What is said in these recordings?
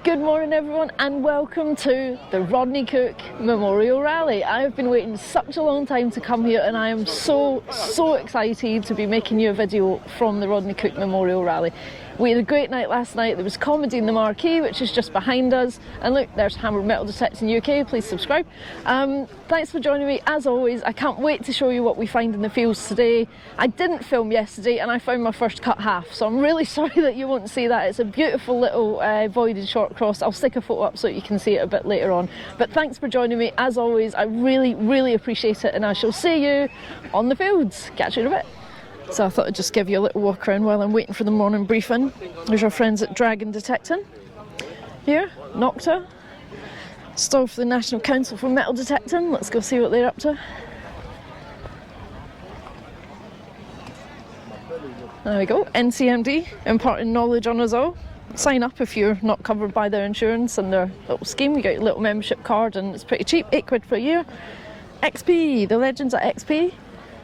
Good morning everyone and welcome to the Rodney Cook Memorial Rally. I have been waiting such a long time to come here and I am so excited to be making you a video from the Rodney Cook Memorial Rally. We had a great night last night. There was comedy in the marquee, which is just behind us, and look, there's Hammered Metal Detecting UK. Please subscribe. Thanks for joining me as always. I can't wait to show you what we find in the fields today. I didn't film yesterday and I found my first cut half, so I'm really sorry that you won't see that. It's a beautiful little voided short cross. I'll stick a photo up so you can see it a bit later on, but thanks for joining me as always. I really appreciate it and I shall see you on the fields. Catch you in a bit. So I thought I'd just give you a little walk around while I'm waiting for the morning briefing. There's our friends at Dragon Detecting. Here, Nocta. Stall for the National Council for Metal Detecting. Let's go see what they're up to. There we go, NCMD, imparting knowledge on us all. Sign up if you're not covered by their insurance and their little scheme. You get your little membership card and it's pretty cheap, £8 per year. XP, the legends at XP.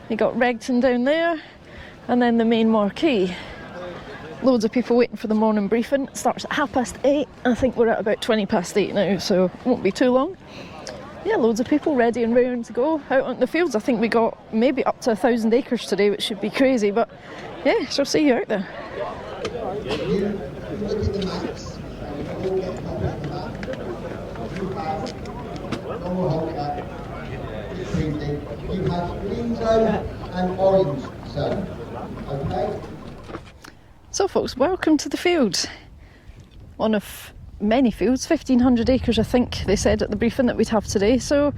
You got Regton down there. And then the main marquee. Loads of people waiting for the morning briefing. It starts at 8:30. I think we're at about 8:20 now, so it won't be too long. Yeah, loads of people ready and raring to go out on the fields. I think we got maybe up to 1,000 acres today, which should be crazy, but yeah, so see you out there. You have green zone and orange zone. Okay. So folks, welcome to the field. One of many fields, 1,500 acres I think they said at the briefing that we'd have today. So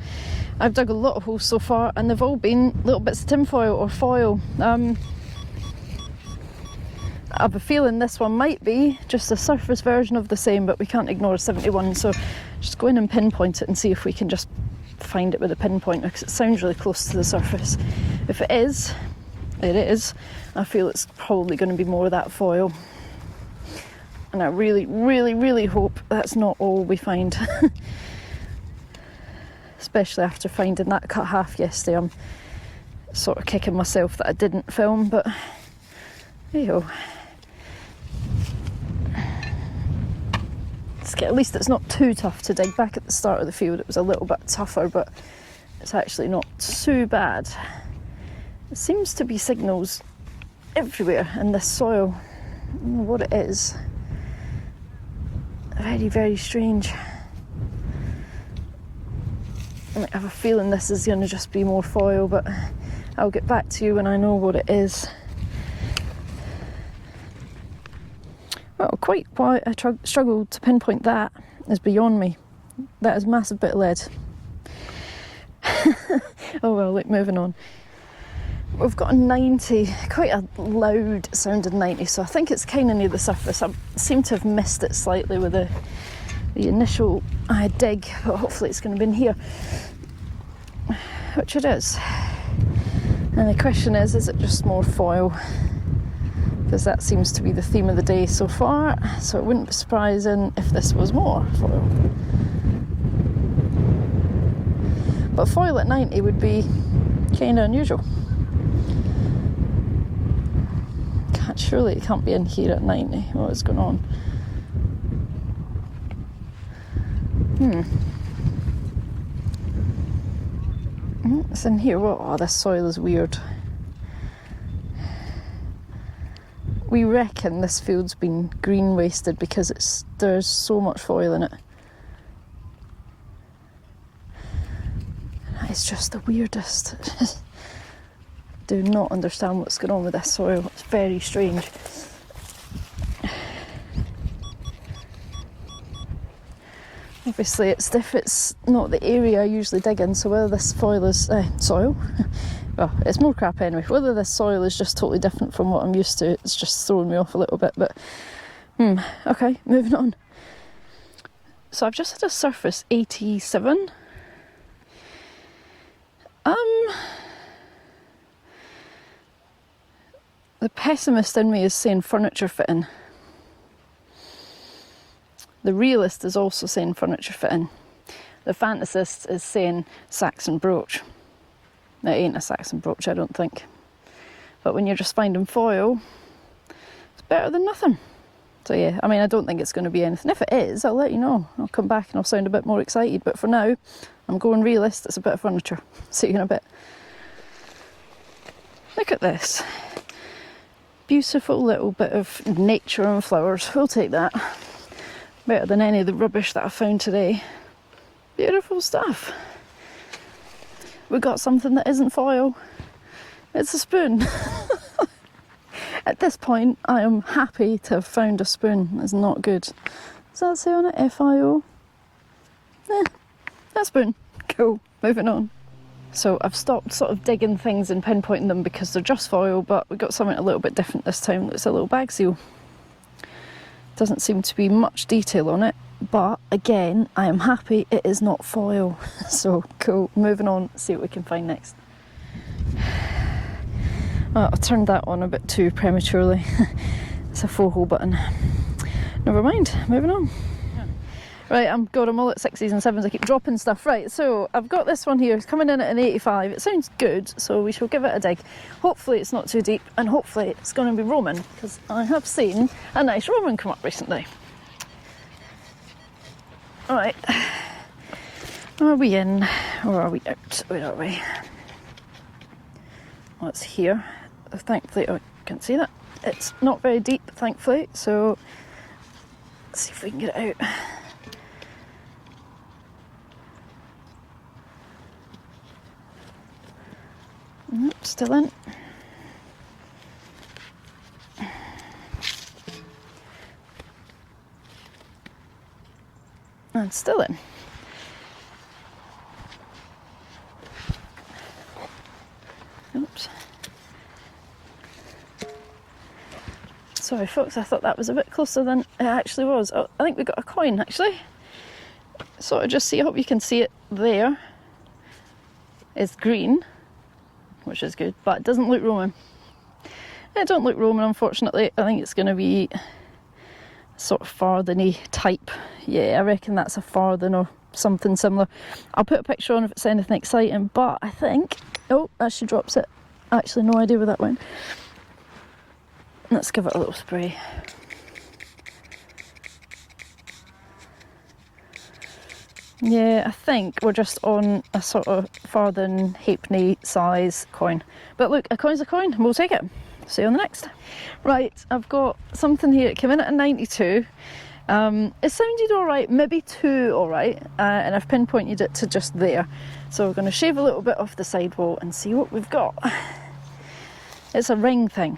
I've dug a lot of holes so far and they've all been little bits of tinfoil or foil. I have a feeling this one might be just a surface version of the same, but we can't ignore 71, so just go in and pinpoint it and see if we can just find it with a pinpointer, because it sounds really close to the surface. If it is, I feel it's probably going to be more of that foil. And I really hope that's not all we find. Especially after finding that cut half yesterday. I'm sort of kicking myself that I didn't film, but there you go. At least it's not too tough to dig. Back at the start of the field it was a little bit tougher, but it's actually not too bad. There seems to be signals everywhere in this soil. I don't know what it is. Very strange. I have a feeling this is going to just be more foil, but I'll get back to you when I know what it is. Well, quite why I struggled to pinpoint that is beyond me. That is a massive bit of lead. Oh well, look, moving on. We've got a 90, quite a loud sounding 90, so I think it's kind of near the surface. I seem to have missed it slightly with the initial dig, but hopefully it's going to be in here, which it is. And the question is it just more foil? Because that seems to be the theme of the day so far, so it wouldn't be surprising if this was more foil. But foil at 90 would be kind of unusual. Surely it can't be in here at 90. What is going on? It's in here. Oh, this soil is weird. We reckon this field's been green wasted because there's so much foil in it. It's just the weirdest. Do not understand what's going on with this soil. It's very strange. Obviously it's not the area I usually dig in, so whether this soil is soil, well, it's more crap anyway. Whether this soil is just totally different from what I'm used to, it's just throwing me off a little bit, but okay, moving on. So I've just had a surface 87. The pessimist in me is saying furniture fitting. The realist is also saying furniture fitting. The fantasist is saying Saxon brooch. It ain't a Saxon brooch, I don't think. But when you're just finding foil, it's better than nothing. So yeah, I mean, I don't think it's going to be anything. If it is, I'll let you know. I'll come back and I'll sound a bit more excited. But for now, I'm going realist. It's a bit of furniture. See you in a bit. Look at this. Beautiful little bit of nature and flowers. We'll take that. Better than any of the rubbish that I found today. Beautiful stuff. We got something that isn't foil. It's a spoon. At this point, I am happy to have found a spoon. It's not good. Does that say on it? FIO? A spoon. Cool. Moving on. So I've stopped sort of digging things and pinpointing them because they're just foil, but we got something a little bit different this time. It's a little bag seal. Doesn't seem to be much detail on it, but again, I am happy it is not foil. So cool. Moving on. See what we can find next. I turned that on a bit too prematurely. It's a 4-hole button. Never mind, moving on. Right, I'm all at 6s and 7s, I keep dropping stuff. Right, so I've got this one here, it's coming in at an 85. It sounds good, so we shall give it a dig. Hopefully it's not too deep, and hopefully it's going to be Roman, because I have seen a nice Roman come up recently. Alright, are we in, or are we out? Where are we? Well, it's here. Thankfully, oh, I can't see that. It's not very deep, thankfully, so let's see if we can get it out. Nope, still in. And still in. Oops. Sorry folks, I thought that was a bit closer than it actually was. Oh, I think we got a coin actually. Sort of just see, I hope you can see it there. It's green, which is good, but it doesn't look Roman. It don't look Roman, unfortunately. I think it's going to be sort of farthing-y type. Yeah, I reckon that's a farthing or something similar. I'll put a picture on if it's anything exciting, but I think... Oh, as she drops it. Actually, no idea where that went. Let's give it a little spray. Yeah, I think we're just on a sort of farthing halfpenny size coin. But look, a coin's a coin, we'll take it. See you on the next. Right, I've got something here. It came in at a 92. It sounded alright, maybe too alright, and I've pinpointed it to just there. So we're going to shave a little bit off the sidewall and see what we've got. It's a ring thing.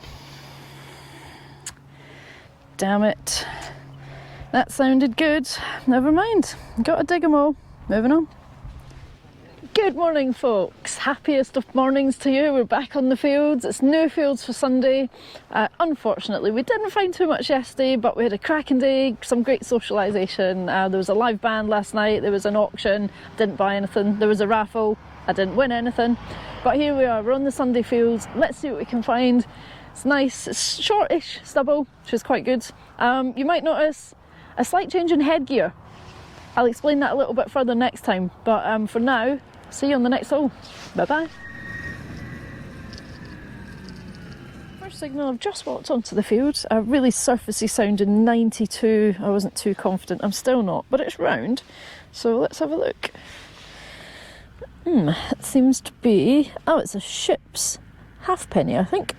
Damn it. That sounded good. Never mind. Gotta dig them all. Moving on. Good morning, folks. Happiest of mornings to you. We're back on the fields. It's new fields for Sunday. Unfortunately, we didn't find too much yesterday, but we had a cracking day, some great socialisation. There was a live band last night. There was an auction. Didn't buy anything. There was a raffle. I didn't win anything. But here we are. We're on the Sunday fields. Let's see what we can find. It's nice. It's shortish stubble, which is quite good. You might notice a slight change in headgear. I'll explain that a little bit further next time, but for now, see you on the next hole. Bye bye. First signal, I've just walked onto the field. A really surfacey sounding 92. I wasn't too confident. I'm still not, but it's round. So let's have a look. It seems to be, oh, it's a ship's halfpenny, I think.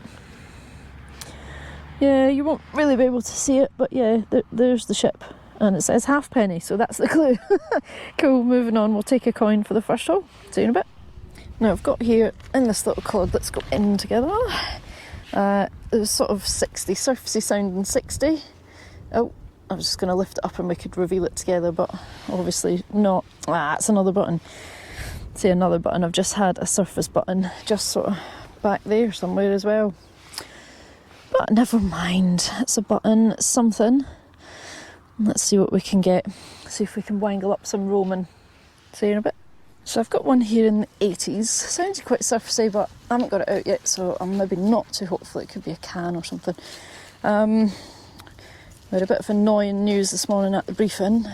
Yeah, you won't really be able to see it, but yeah, there's the ship. And it says halfpenny, so that's the clue. Cool, moving on. We'll take a coin for the first hole. See you in a bit. Now I've got here, in this little cod, let's go in together. It was sort of 60, surfacey sounding 60. Oh, I was just going to lift it up and we could reveal it together, but obviously not. It's another button. See, another button. I've just had a surface button just sort of back there somewhere as well. But never mind, it's a button, it's something. Let's see what we can get. See if we can wangle up some Roman. See you in a bit. So I've got one here in the 80s. Sounds quite surfacey, but I haven't got it out yet, so I'm maybe not too hopeful. It could be a can or something. We had a bit of annoying news this morning at the briefing.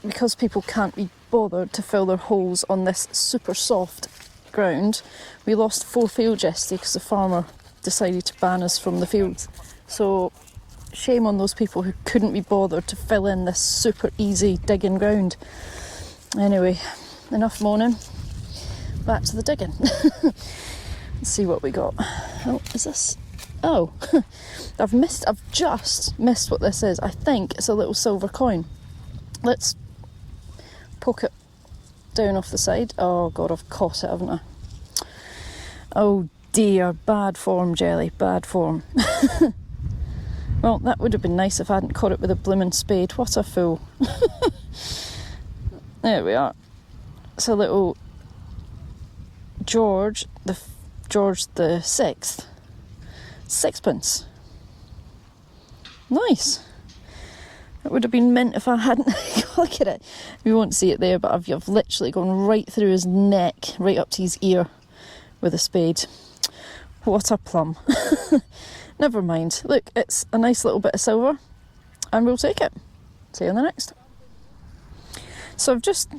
Because people can't be bothered to fill their holes on this super soft ground, we lost 4 fields yesterday because the farmer decided to ban us from the fields. So Shame on those people who couldn't be bothered to fill in this super easy digging ground. Anyway, enough moaning. Back to the digging. Let's see what we got. Oh, is this? Oh, I've just missed what this is. I think it's a little silver coin. Let's poke it down off the side. Oh God, I've caught it, haven't I? Oh dear, bad form, Jelly, bad form. Well, that would have been nice if I hadn't caught it with a blooming spade. What a fool. There we are. It's a little George the 6th. Sixpence. Nice. It would have been mint if I hadn't. Look at it. You won't see it there, but I've literally gone right through his neck, right up to his ear with a spade. What a plum. Never mind. Look, it's a nice little bit of silver, and we'll take it. See you on the next. So I just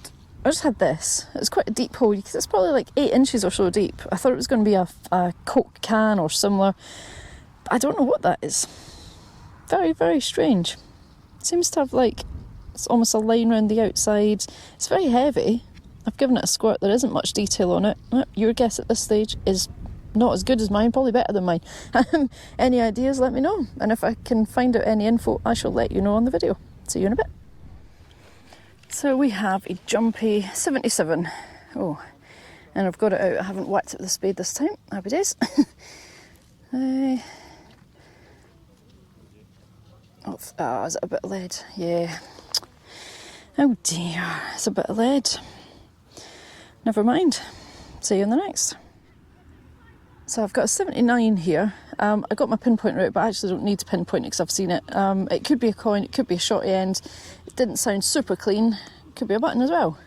had this. It's quite a deep hole. It's probably like 8 inches or so deep. I thought it was going to be a Coke can or similar. But I don't know what that is. Very, very strange. It seems to have it's almost a line around the outside. It's very heavy. I've given it a squirt. There isn't much detail on it. Your guess at this stage is not as good as mine, probably better than mine. Any ideas, let me know. And if I can find out any info, I shall let you know on the video. See you in a bit. So we have a jumpy 77. Oh, and I've got it out. I haven't whacked it with the spade this time. Happy days. Is it a bit of lead? Yeah. Oh dear, it's a bit of lead. Never mind. See you in the next. So I've got a 79 here. I got my pinpoint out, but I actually don't need to pinpoint it because I've seen it. It could be a coin, it could be a shorty end. It didn't sound super clean. It could be a button as well.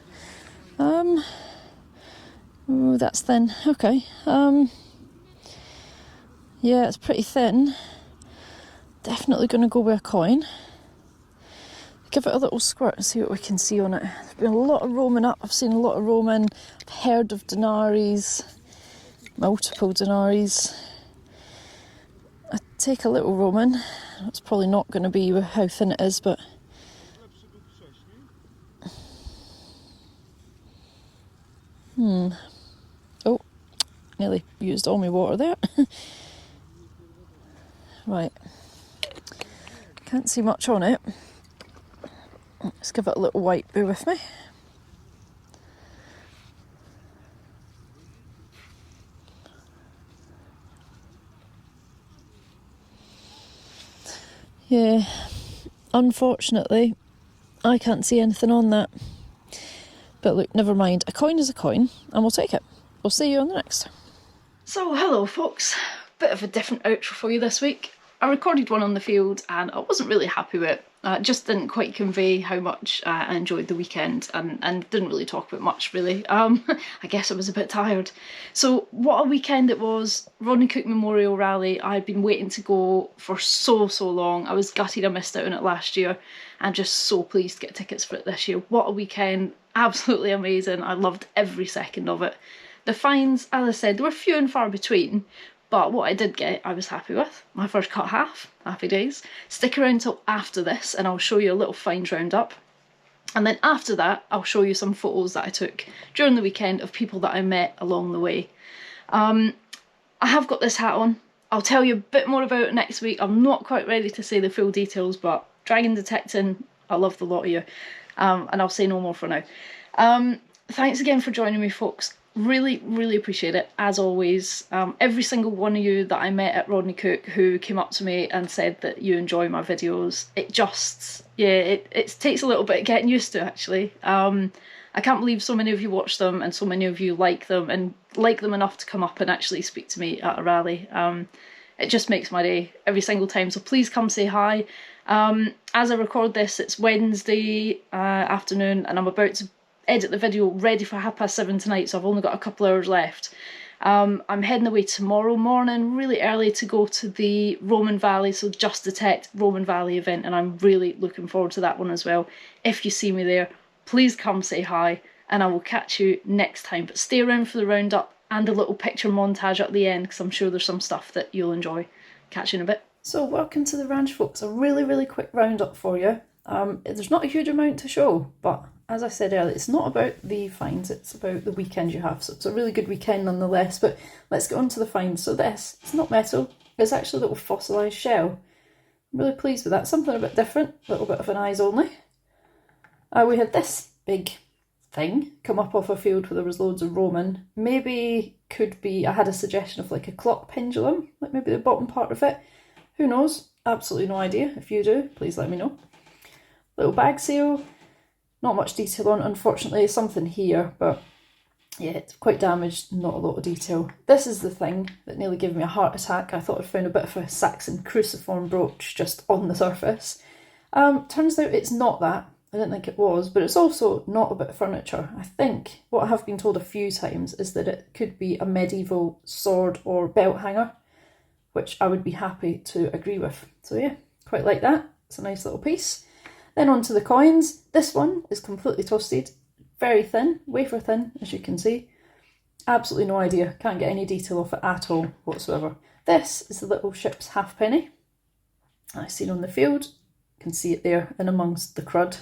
Oh, that's thin. Okay. Yeah, it's pretty thin. Definitely going to go with a coin. Give it a little squirt and see what we can see on it. There's been a lot of roaming up. I've seen a lot of roaming. I've heard of denaries. Multiple denaries. I take a little Roman. It's probably not going to be how thin it is, but oh, nearly used all my water there. Right, can't see much on it. Let's give it a little wipe. Bear with me. Yeah, unfortunately, I can't see anything on that. But look, never mind. A coin is a coin, and we'll take it. We'll see you on the next. So, hello folks. Bit of a different outro for you this week. I recorded one on the field, and I wasn't really happy with it. Just didn't quite convey how much I enjoyed the weekend, and didn't really talk about much really. I guess I was a bit tired. So what a weekend it was. Rodney Cook Memorial Rally. I'd been waiting to go for so long. I was gutted I missed out on it last year. I'm just so pleased to get tickets for it this year. What a weekend. Absolutely amazing. I loved every second of it. The fines, as I said, they were few and far between. But what I did get, I was happy with. My first cut half, happy days. Stick around till after this and I'll show you a little fines roundup. And then after that, I'll show you some photos that I took during the weekend of people that I met along the way. I have got this hat on. I'll tell you a bit more about it next week. I'm not quite ready to say the full details, but dragon detecting, I love the lot of you. And I'll say no more for now. Thanks again for joining me, folks. Really appreciate it, as always. Every single one of you that I met at Rodney Cook who came up to me and said that you enjoy my videos, it takes a little bit of getting used to, actually. I can't believe so many of you watch them and so many of you like them, and like them enough to come up and actually speak to me at a rally. It just makes my day every single time, so please come say hi. As I record this, it's Wednesday afternoon, and I'm about to edit the video ready for 7:30 tonight, so I've only got a couple hours left. I'm heading away tomorrow morning really early to go to the Roman Valley, so Just Detect Roman Valley event, and I'm really looking forward to that one as well. If you see me there, please come say hi, and I will catch you next time. But stay around for the roundup and a little picture montage at the end, because I'm sure there's some stuff that you'll enjoy. Catch you in a bit. So welcome to the ranch, folks. A really quick roundup for you. There's not a huge amount to show, but as I said earlier, it's not about the finds, it's about the weekend you have. So it's a really good weekend nonetheless, but let's get on to the finds. So this, it's not metal, it's actually a little fossilised shell. I'm really pleased with that. Something a bit different, a little bit of an eyes only. We had this big thing come up off a field where there was loads of Roman. Maybe could be, I had a suggestion of like a clock pendulum, like maybe the bottom part of it. Who knows? Absolutely no idea. If you do, please let me know. Little bag seal. Not much detail on, unfortunately. Something here, but yeah, it's quite damaged. Not a lot of detail. This is the thing that nearly gave me a heart attack. I thought I found a bit of a Saxon cruciform brooch just on the surface. Turns out it's not that. I didn't think it was, but it's also not a bit of furniture. I think what I have been told a few times is that it could be a medieval sword or belt hanger, which I would be happy to agree with. So yeah, quite like that. It's a nice little piece. Then on to the coins. This one is completely toasted, very thin, wafer thin, as you can see. Absolutely no idea, can't get any detail off it at all whatsoever. This is the little ship's halfpenny. I've seen on the field, you can see it there in amongst the crud.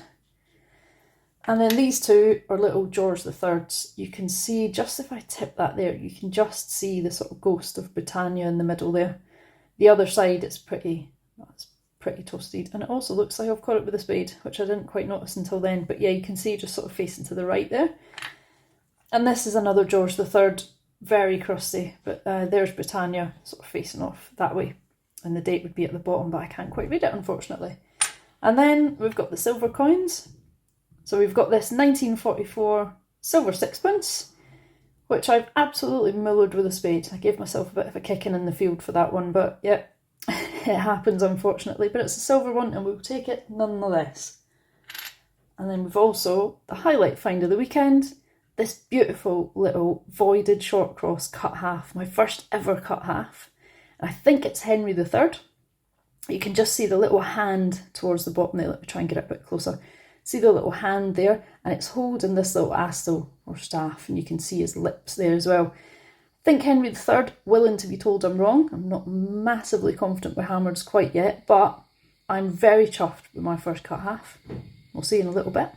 And then these two are little George III's. You can see, just if I tip that there, you can just see the sort of ghost of Britannia in the middle there. The other side, it's pretty toasted. And it also looks like I've caught it with a spade, which I didn't quite notice until then. But yeah, you can see just sort of facing to the right there. And this is another George III, very crusty. But there's Britannia sort of facing off that way. And the date would be at the bottom, but I can't quite read it, unfortunately. And then we've got the silver coins. So we've got this 1944 silver sixpence, which I've absolutely milled with a spade. I gave myself a bit of a kicking in the field for that one, but yeah, it happens unfortunately. But it's a silver one and we'll take it nonetheless. And then we've also, the highlight find of the weekend, this beautiful little voided short cross cut half, my first ever cut half. And I think it's Henry III. You can just see the little hand towards the bottom there. Let me try and get it a bit closer. See the little hand there, and it's holding this little astle or staff, and you can see his lips there as well. I think Henry III, willing to be told I'm wrong. I'm not massively confident with hammers quite yet, but I'm very chuffed with my first cut half. We'll see in a little bit.